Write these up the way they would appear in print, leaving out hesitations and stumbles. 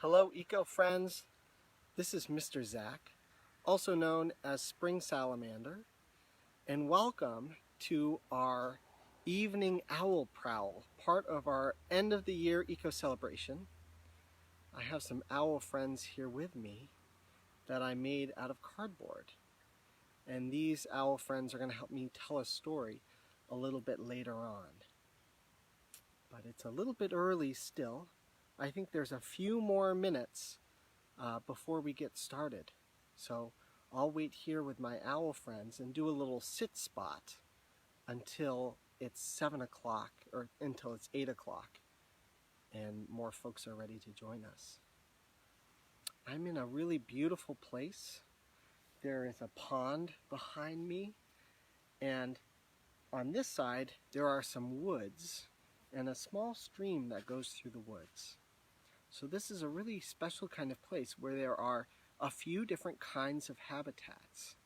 Hello eco friends, this is Mr. Zac, also known as Spring Salamander, and welcome to our evening owl prowl, part of our end of the year eco celebration. I have some owl friends here with me that I made out of cardboard, and these owl friends are going to help me tell a story a little bit later on. But it's a little bit early still. I think there's a few more minutes before we get started. So I'll wait here with my owl friends and do a little sit spot until it's 7 o'clock or until it's 8 o'clock and more folks are ready to join us. I'm in a really beautiful place. There is a pond behind me, and on this side there are some woods and a small stream that goes through the woods. So this is a really special kind of place where there are a few different kinds of habitats.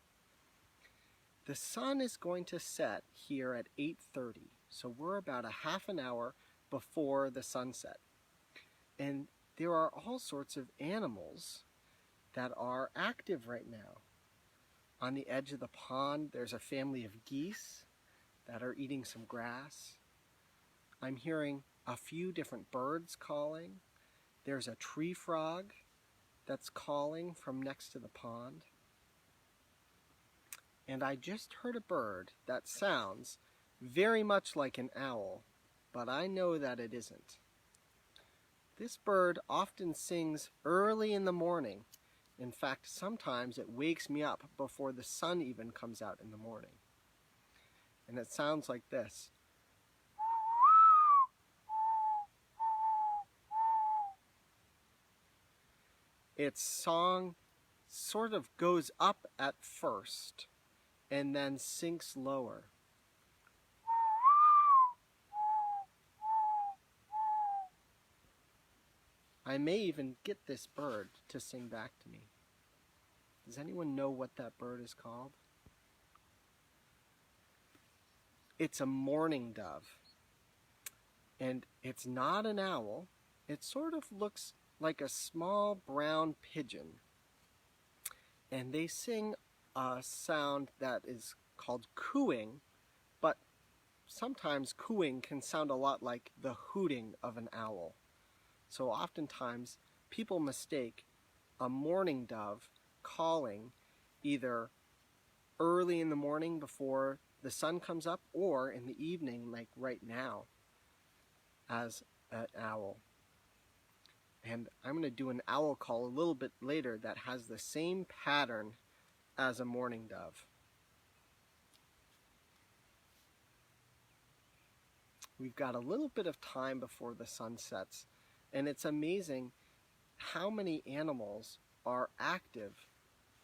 The sun is going to set here at 8:30, so we're about a half an hour before the sunset. And there are all sorts of animals that are active right now. On the edge of the pond, there's a family of geese that are eating some grass. I'm hearing a few different birds calling. There's a tree frog that's calling from next to the pond. And I just heard a bird that sounds very much like an owl, but I know that it isn't. This bird often sings early in the morning. In fact, sometimes it wakes me up before the sun even comes out in the morning. And it sounds like this. Its song sort of goes up at first and then sinks lower. I may even get this bird to sing back to me. Does anyone know what that bird is called? It's a mourning dove. And it's not an owl. It sort of looks like a small brown pigeon. And they sing a sound that is called cooing, but sometimes cooing can sound a lot like the hooting of an owl. So oftentimes people mistake a mourning dove calling either early in the morning before the sun comes up or in the evening, like right now, as an owl. And I'm going to do an owl call a little bit later that has the same pattern as a mourning dove. We've got a little bit of time before the sun sets, and it's amazing how many animals are active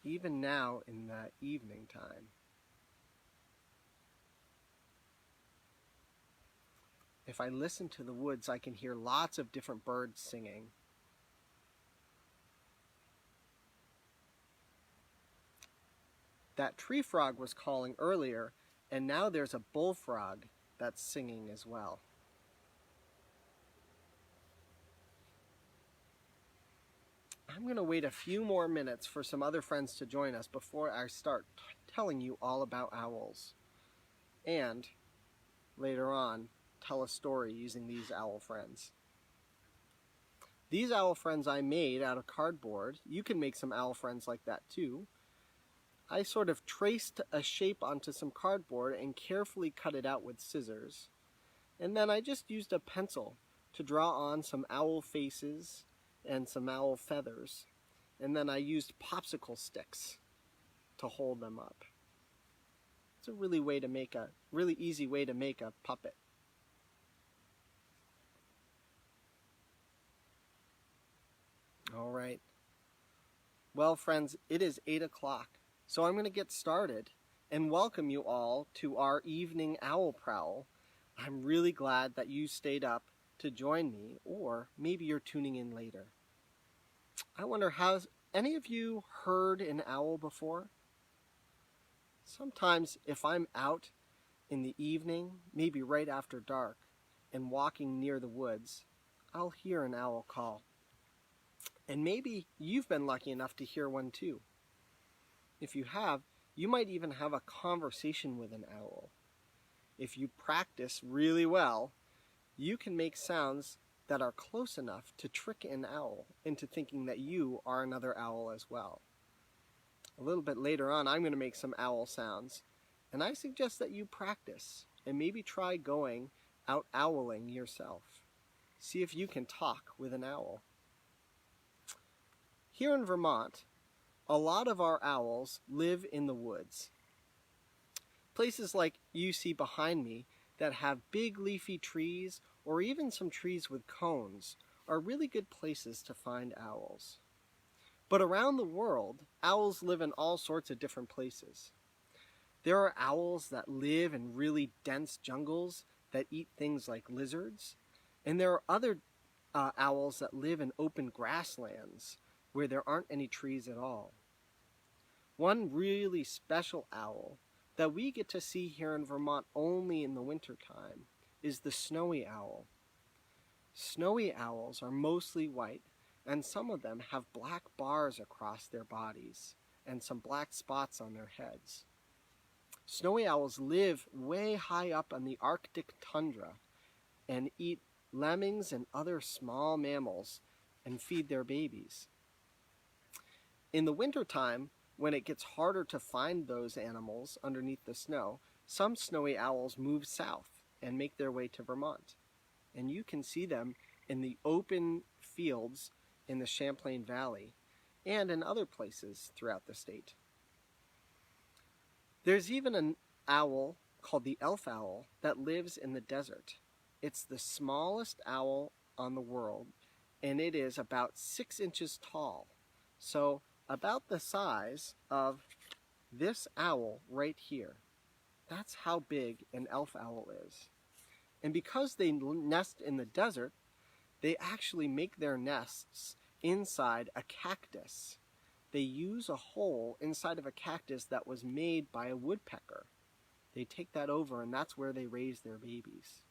even now in the evening time. If I listen to the woods, I can hear lots of different birds singing. That tree frog was calling earlier, and now there's a bullfrog that's singing as well. I'm going to wait a few more minutes for some other friends to join us before I start telling you all about owls. And later on, tell a story using these owl friends. These owl friends I made out of cardboard. You can make some owl friends like that too. I sort of traced a shape onto some cardboard and carefully cut it out with scissors. And then I just used a pencil to draw on some owl faces and some owl feathers. And then I used popsicle sticks to hold them up. It's a really easy way to make a puppet. All right. Well, friends, it is 8 o'clock. So I'm going to get started and welcome you all to our evening owl prowl. I'm really glad that you stayed up to join me, or maybe you're tuning in later. I wonder, has any of you heard an owl before? Sometimes if I'm out in the evening, maybe right after dark, and walking near the woods, I'll hear an owl call. And maybe you've been lucky enough to hear one too. If you have, you might even have a conversation with an owl. If you practice really well, you can make sounds that are close enough to trick an owl into thinking that you are another owl as well. A little bit later on, I'm going to make some owl sounds, and I suggest that you practice and maybe try going out owling yourself. See if you can talk with an owl. Here in Vermont, a lot of our owls live in the woods. Places like you see behind me that have big leafy trees or even some trees with cones are really good places to find owls. But around the world, owls live in all sorts of different places. There are owls that live in really dense jungles that eat things like lizards, and there are other owls that live in open grasslands where there aren't any trees at all. One really special owl that we get to see here in Vermont only in the wintertime is the snowy owl. Snowy owls are mostly white, and some of them have black bars across their bodies and some black spots on their heads. Snowy owls live way high up on the Arctic tundra and eat lemmings and other small mammals and feed their babies. In the wintertime, when it gets harder to find those animals underneath the snow, some snowy owls move south and make their way to Vermont. And you can see them in the open fields in the Champlain Valley and in other places throughout the state. There's even an owl called the elf owl that lives in the desert. It's the smallest owl on the world, and it is about 6 inches tall. So about the size of this owl right here. That's how big an elf owl is. And because they nest in the desert, they actually make their nests inside a cactus. They use a hole inside of a cactus that was made by a woodpecker. They take that over, and that's where they raise their babies.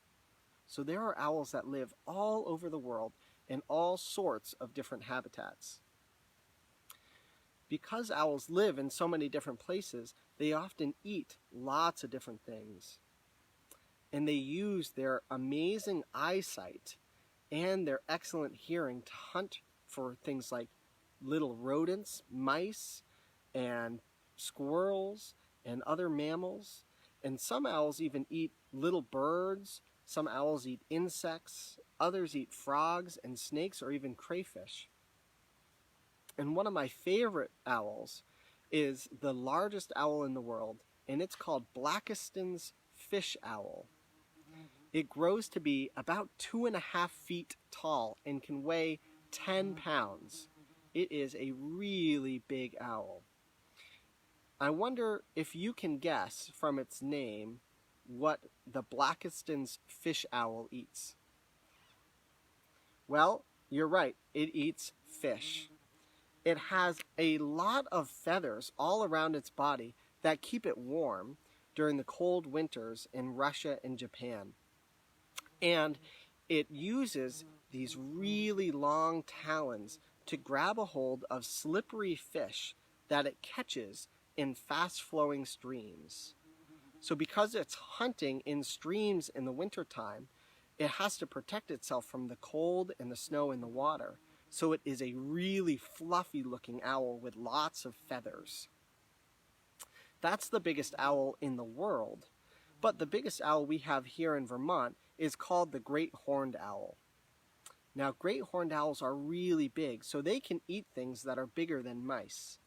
So there are owls that live all over the world in all sorts of different habitats. Because owls live in so many different places, they often eat lots of different things. And they use their amazing eyesight and their excellent hearing to hunt for things like little rodents, mice, and squirrels, and other mammals. And some owls even eat little birds. Some owls eat insects. Others eat frogs and snakes or even crayfish. And one of my favorite owls is the largest owl in the world, and it's called Blakiston's fish owl. It grows to be about 2.5 feet tall and can weigh 10 pounds. It is a really big owl. I wonder if you can guess from its name what the Blakiston's fish owl eats. Well, you're right, it eats fish. It has a lot of feathers all around its body that keep it warm during the cold winters in Russia and Japan. And it uses these really long talons to grab a hold of slippery fish that it catches in fast-flowing streams. So because it's hunting in streams in the wintertime, it has to protect itself from the cold and the snow and the water. So it is a really fluffy-looking owl with lots of feathers. That's the biggest owl in the world. But the biggest owl we have here in Vermont is called the great horned owl. Now, great horned owls are really big, so they can eat things that are bigger than mice.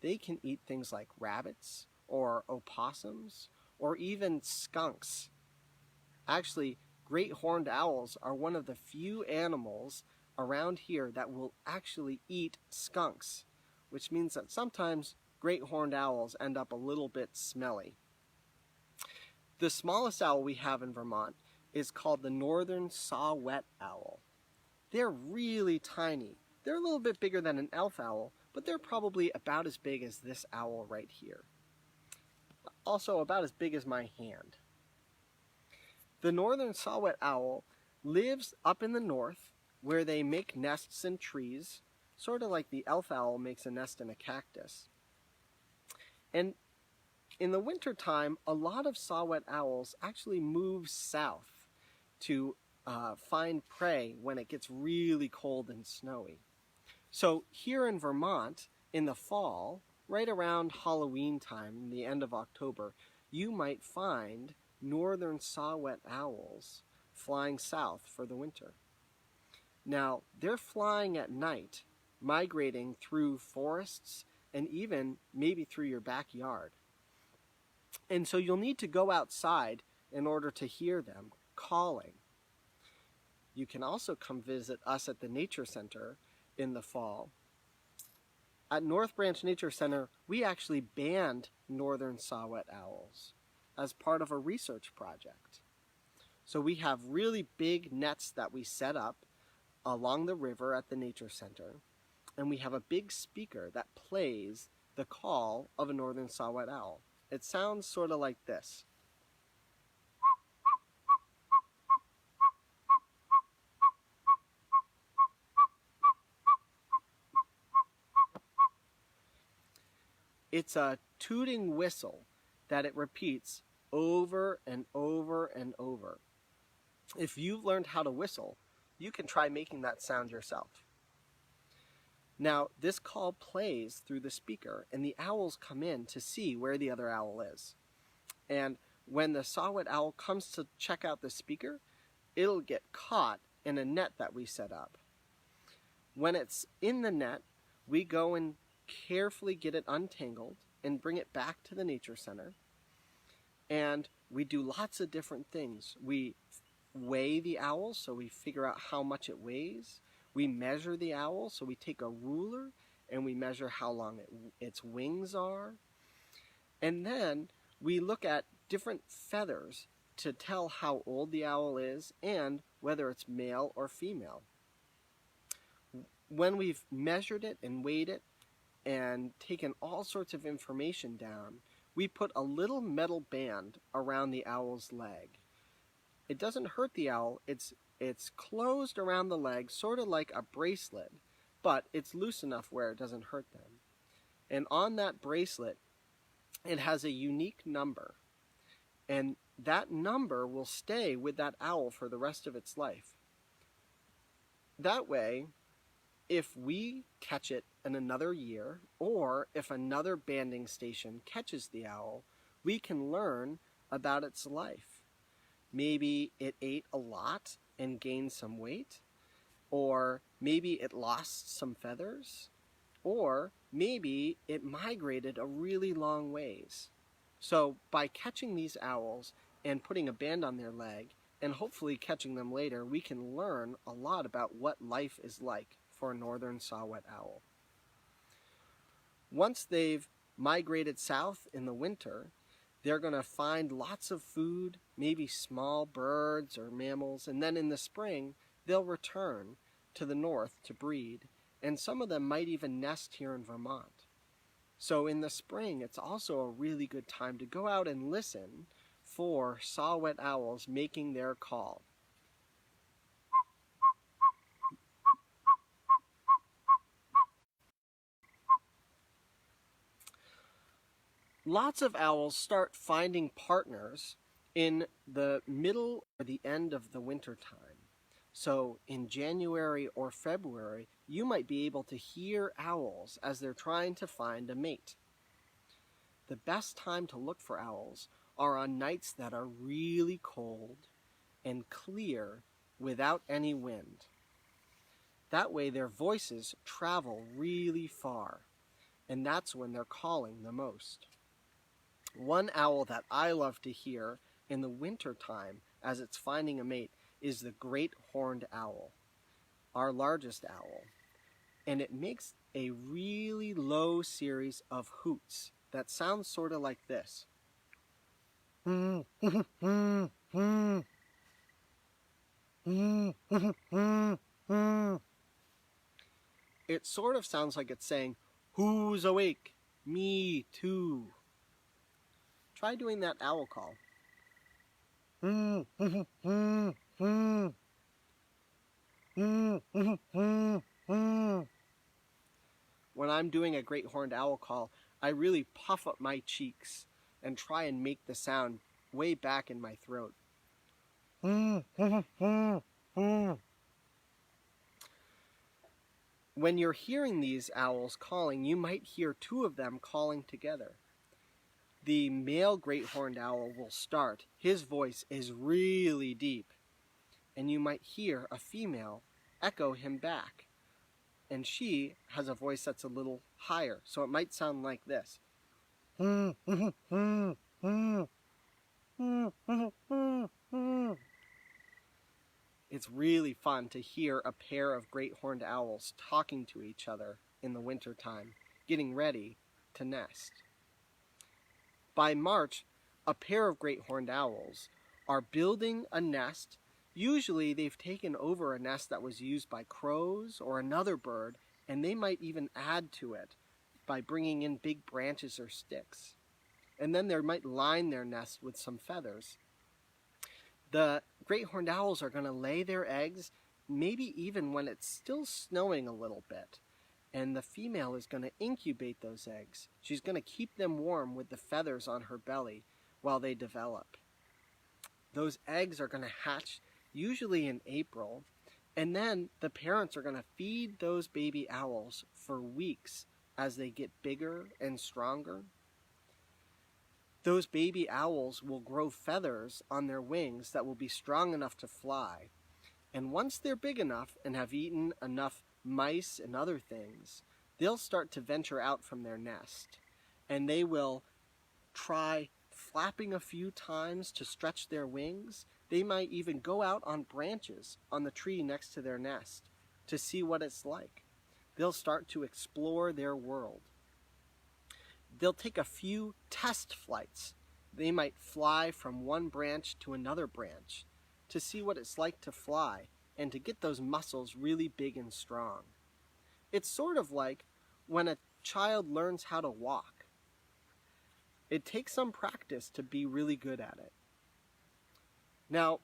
They can eat things like rabbits, or opossums, or even skunks. Actually, great horned owls are one of the few animals around here that will actually eat skunks, which means that sometimes great horned owls end up a little bit smelly. The smallest owl we have in Vermont is called the northern Saw-Whet Owl. They're really tiny. They're a little bit bigger than an elf owl, but they're probably about as big as this owl right here. Also about as big as my hand. The northern Saw-Whet Owl lives up in the north, where they make nests in trees, sort of like the elf owl makes a nest in a cactus. And in the wintertime, a lot of saw-whet owls actually move south to find prey when it gets really cold and snowy. So here in Vermont, in the fall, right around Halloween time, the end of October, you might find northern saw-whet owls flying south for the winter. Now, they're flying at night, migrating through forests and even maybe through your backyard. And so you'll need to go outside in order to hear them calling. You can also come visit us at the Nature Center in the fall. At North Branch Nature Center, we actually banned northern saw-whet owls as part of a research project. So we have really big nets that we set up along the river at the Nature Center, and we have a big speaker that plays the call of a northern saw-whet owl. It sounds sort of like this. It's a tooting whistle that it repeats over and over and over. If you've learned how to whistle, you can try making that sound yourself. Now, this call plays through the speaker, and the owls come in to see where the other owl is. And when the saw-whet owl comes to check out the speaker, it'll get caught in a net that we set up. When it's in the net, we go and carefully get it untangled and bring it back to the Nature Center. And we do lots of different things. We weigh the owl, so we figure out how much it weighs. We measure the owl, so we take a ruler and we measure how long its wings are. And then we look at different feathers to tell how old the owl is and whether it's male or female. When we've measured it and weighed it and taken all sorts of information down, we put a little metal band around the owl's leg. It doesn't hurt the owl, it's closed around the leg, sort of like a bracelet, but it's loose enough where it doesn't hurt them. And on that bracelet, it has a unique number. And that number will stay with that owl for the rest of its life. That way, if we catch it in another year, or if another banding station catches the owl, we can learn about its life. Maybe it ate a lot and gained some weight, or maybe it lost some feathers, or maybe it migrated a really long ways. So by catching these owls and putting a band on their leg, and hopefully catching them later, we can learn a lot about what life is like for a northern saw-whet owl. Once they've migrated south in the winter, they're going to find lots of food, maybe small birds or mammals, and then in the spring, they'll return to the north to breed, and some of them might even nest here in Vermont. So in the spring, it's also a really good time to go out and listen for saw-whet owls making their call. Lots of owls start finding partners in the middle or the end of the winter time. So in January or February, you might be able to hear owls as they're trying to find a mate. The best time to look for owls are on nights that are really cold and clear without any wind. That way their voices travel really far, and that's when they're calling the most. One owl that I love to hear in the winter time as it's finding a mate is the great horned owl, our largest owl. And it makes a really low series of hoots that sounds sort of like this. It sort of sounds like it's saying, "Who's awake? Me too." Try doing that owl call. I'm doing a great horned owl call, I really puff up my cheeks and try and make the sound way back in my throat. When you're hearing these owls calling, you might hear two of them calling together. The male great horned owl will start. His voice is really deep, and you might hear a female echo him back. And she has a voice that's a little higher, so it might sound like this. It's really fun to hear a pair of great horned owls talking to each other in the wintertime, getting ready to nest. By March, a pair of great horned owls are building a nest. Usually they've taken over a nest that was used by crows or another bird, and they might even add to it by bringing in big branches or sticks. And then they might line their nest with some feathers. The great horned owls are going to lay their eggs, maybe even when it's still snowing a little bit. And the female is going to incubate those eggs. She's going to keep them warm with the feathers on her belly while they develop. Those eggs are going to hatch usually in April, and then the parents are going to feed those baby owls for weeks as they get bigger and stronger. Those baby owls will grow feathers on their wings that will be strong enough to fly. And once they're big enough and have eaten enough mice and other things, they'll start to venture out from their nest. And they will try flapping a few times to stretch their wings. They might even go out on branches on the tree next to their nest to see what it's like. They'll start to explore their world. They'll take a few test flights. They might fly from one branch to another branch to see what it's like to fly and to get those muscles really big and strong. It's sort of like when a child learns how to walk. It takes some practice to be really good at it. Now,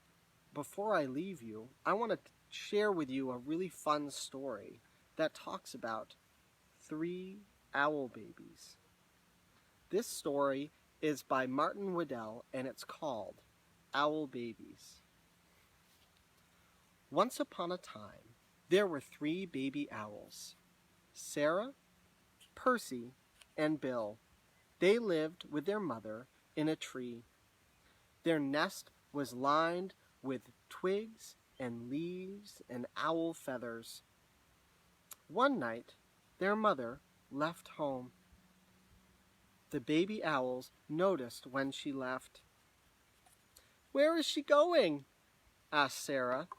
before I leave you, I want to share with you a really fun story that talks about 3 owl babies. This story is by Martin Waddell, and it's called Owl Babies. Once upon a time, there were 3 baby owls, Sarah, Percy, and Bill. They lived with their mother in a tree. Their nest was lined with twigs and leaves and owl feathers. One night, their mother left home. The baby owls noticed when she left. "Where is she going?" asked Sarah.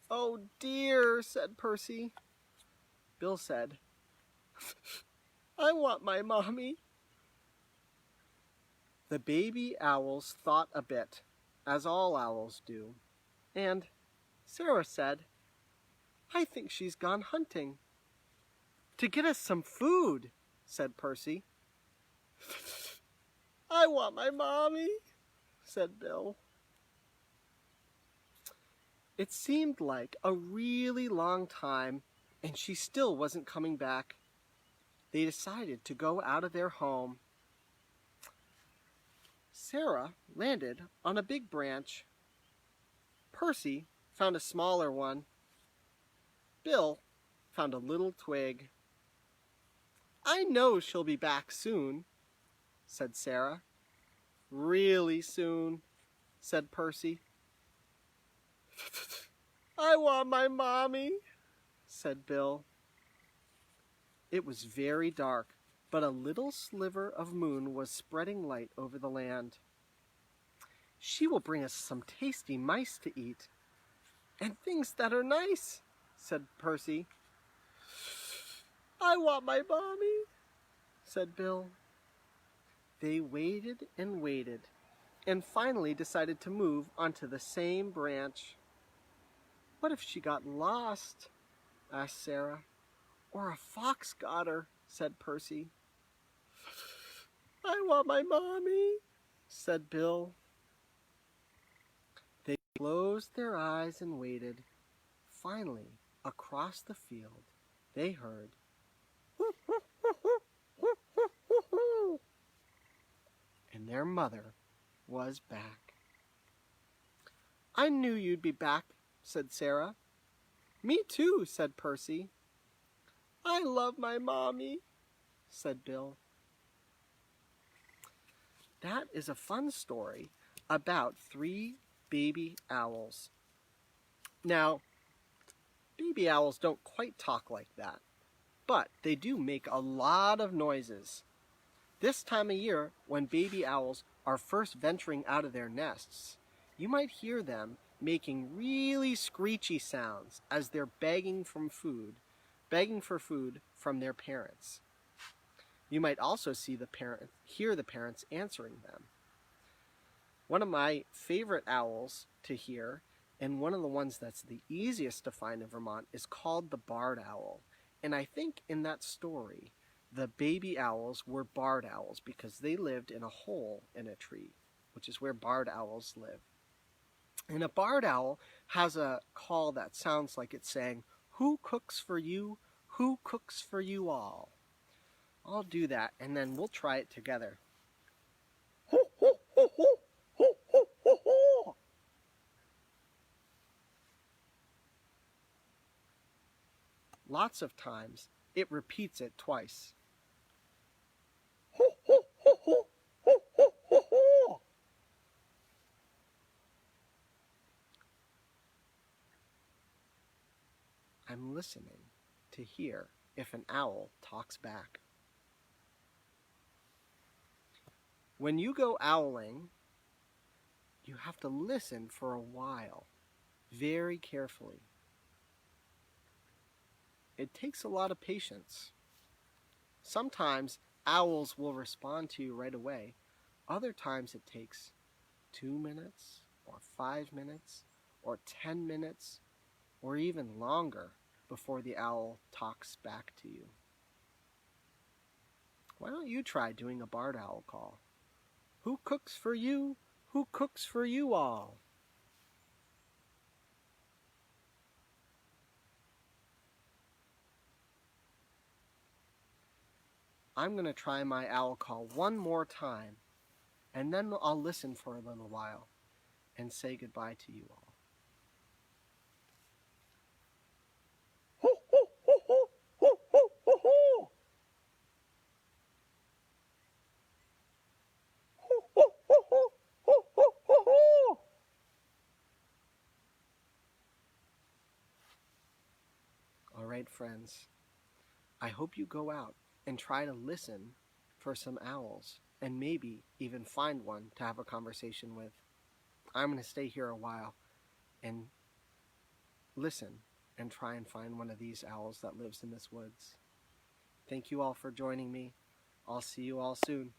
"Oh dear," said Percy. Bill said, "I want my mommy." The baby owls thought a bit, as all owls do, and Sarah said, "I think she's gone hunting." "To get us some food," said Percy. "I want my mommy," said Bill. It seemed like a really long time, and she still wasn't coming back. They decided to go out of their home. Sarah landed on a big branch. Percy found a smaller one. Bill found a little twig. "I know she'll be back soon," said Sarah. "Really soon," said Percy. "I want my mommy," said Bill. It was very dark, but a little sliver of moon was spreading light over the land. "She will bring us some tasty mice to eat, and things that are nice," said Percy. "I want my mommy," said Bill. They waited and waited, and finally decided to move onto the same branch. "What if she got lost?" asked Sarah. "Or a fox got her," said Percy. "I want my mommy," said Bill. They closed their eyes and waited. Finally, across the field, they heard, "Whoop, whoop, and their mother was back. "I knew you'd be back," said Sarah. "Me too," said Percy. "I love my mommy," said Bill. That is a fun story about 3 baby owls. Now, baby owls don't quite talk like that, but they do make a lot of noises. This time of year, when baby owls are first venturing out of their nests, you might hear them making really screechy sounds as they're begging for food from their parents. You might also hear the parents answering them. One of my favorite owls to hear, and one of the ones that's the easiest to find in Vermont, is called the barred owl. And I think in that story, the baby owls were barred owls because they lived in a hole in a tree, which is where barred owls live. And a barred owl has a call that sounds like it's saying, "Who cooks for you? Who cooks for you all?" I'll do that, and then we'll try it together. Ho, ho, ho, ho, ho, ho, ho, ho. Lots of times, it repeats it twice. Ho, ho, ho, ho, ho, ho, ho, ho. I'm listening to hear if an owl talks back. When you go owling, you have to listen for a while, very carefully. It takes a lot of patience. Sometimes owls will respond to you right away. Other times it takes 2 minutes, or 5 minutes, or 10 minutes, or even longer before the owl talks back to you. Why don't you try doing a barred owl call? Who cooks for you? Who cooks for you all? I'm going to try my owl call one more time, and then I'll listen for a little while and say goodbye to you all. Ho, ho, ho, ho, ho, ho, ho, ho. Ho, ho, ho, ho, ho, ho, ho, ho. All right, friends. I hope you go out and try to listen for some owls and maybe even find one to have a conversation with. I'm going to stay here a while and listen and try and find one of these owls that lives in this woods. Thank you all for joining me. I'll see you all soon.